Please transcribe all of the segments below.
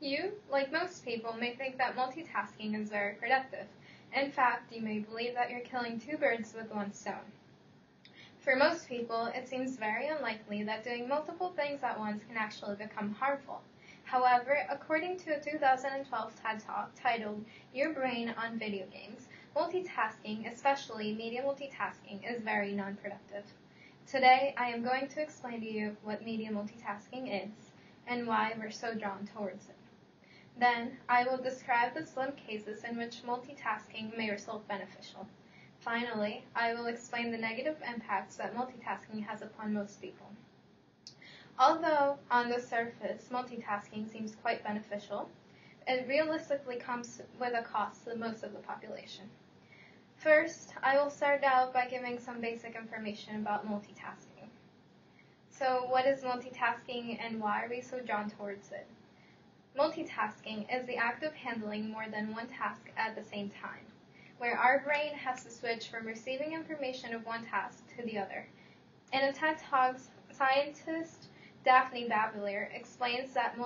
You, like most people, may think that multitasking is very productive. In fact, you may believe that you're killing two birds with one stone. For most people, it seems very unlikely that doing multiple things at once can actually become harmful. However, according to a 2012 TED Talk titled Your Brain on Video Games, multitasking, especially media multitasking, is very non-productive. Today, I am going to explain to you what media multitasking is and why we're so drawn towards it. Then, I will describe the slim cases in which multitasking may result beneficial. Finally, I will explain the negative impacts that multitasking has upon most people. Although, on the surface, multitasking seems quite beneficial, it realistically comes with a cost to most of the population. First, I will start out by giving some basic information about multitasking. So, what is multitasking and why are we so drawn towards it? Multitasking is the act of handling more than one task at the same time, where our brain has to switch from receiving information of one task to the other. In a TED Talk, scientist Daphne Babiler explains that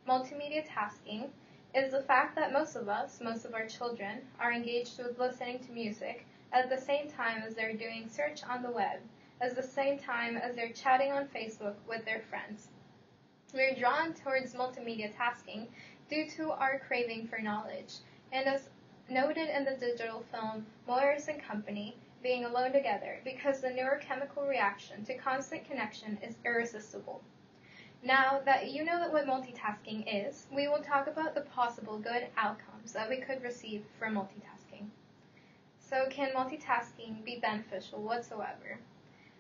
multimedia tasking is the fact that most of our children, are engaged with listening to music at the same time as they're doing search on the web, at the same time as they're chatting on Facebook with their friends. We're drawn towards multimedia tasking due to our craving for knowledge, and as noted in the digital film Morris and Company, Being Alone Together, because the neurochemical reaction to constant connection is irresistible. Now that you know what multitasking is, we will talk about the possible good outcomes that we could receive from multitasking. So, can multitasking be beneficial whatsoever?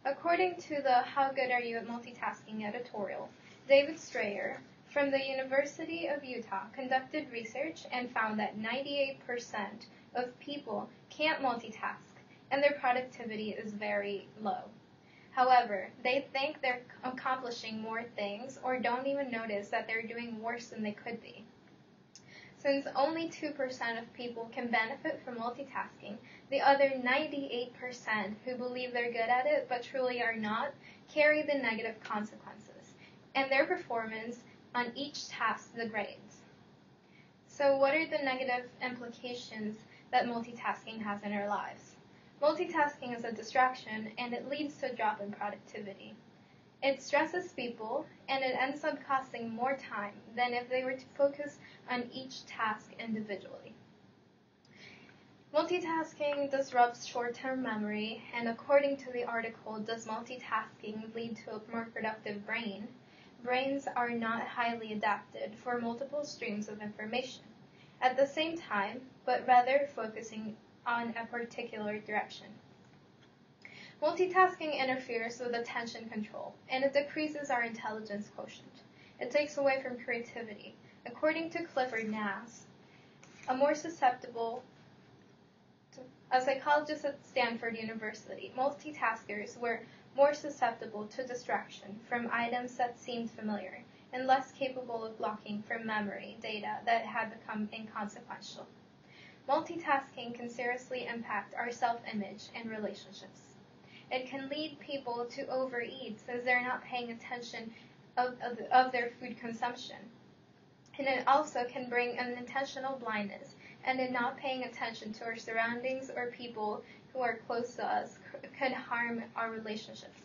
According to the How Good Are You at Multitasking editorial, David Strayer from the University of Utah conducted research and found that 98% of people can't multitask, and their productivity is very low. However, they think they're accomplishing more things or don't even notice that they're doing worse than they could be. Since only 2% of people can benefit from multitasking, the other 98% who believe they're good at it but truly are not carry the negative consequences, and their performance on each task degrades. So what are the negative implications that multitasking has in our lives? Multitasking is a distraction, and it leads to a drop in productivity. It stresses people, and it ends up costing more time than if they were to focus on each task individually. Multitasking disrupts short-term memory, and according to the article, Does Multitasking Lead to a More Productive Brain? Brains are not highly adapted for multiple streams of information at the same time, but rather focusing on a particular direction. Multitasking interferes with attention control, and it decreases our intelligence quotient. It takes away from creativity. According to Clifford Nass, a psychologist at Stanford University, multitaskers were more susceptible to distraction from items that seemed familiar and less capable of blocking from memory data that had become inconsequential. Multitasking can seriously impact our self-image and relationships. It can lead people to overeat since they're not paying attention of their food consumption. And it also can bring an intentional blindness, and in not paying attention to our surroundings or people who are close to us could harm our relationships.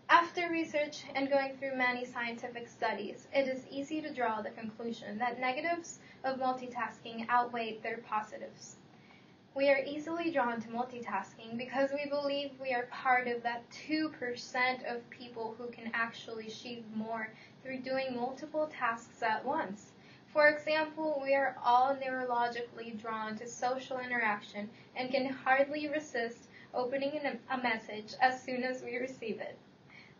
After research and going through many scientific studies, it is easy to draw the conclusion that negatives of multitasking outweigh their positives. We are easily drawn to multitasking because we believe we are part of that 2% of people who can actually achieve more through doing multiple tasks at once. For example, we are all neurologically drawn to social interaction and can hardly resist opening a message as soon as we receive it.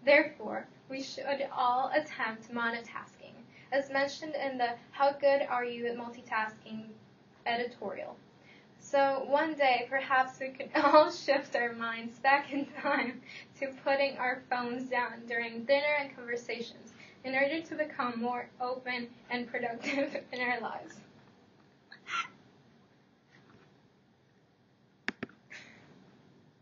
Therefore, we should all attempt monotasking, as mentioned in the How Good Are You at Multitasking editorial. So one day, perhaps we could all shift our minds back in time to putting our phones down during dinner and conversations in order to become more open and productive in our lives.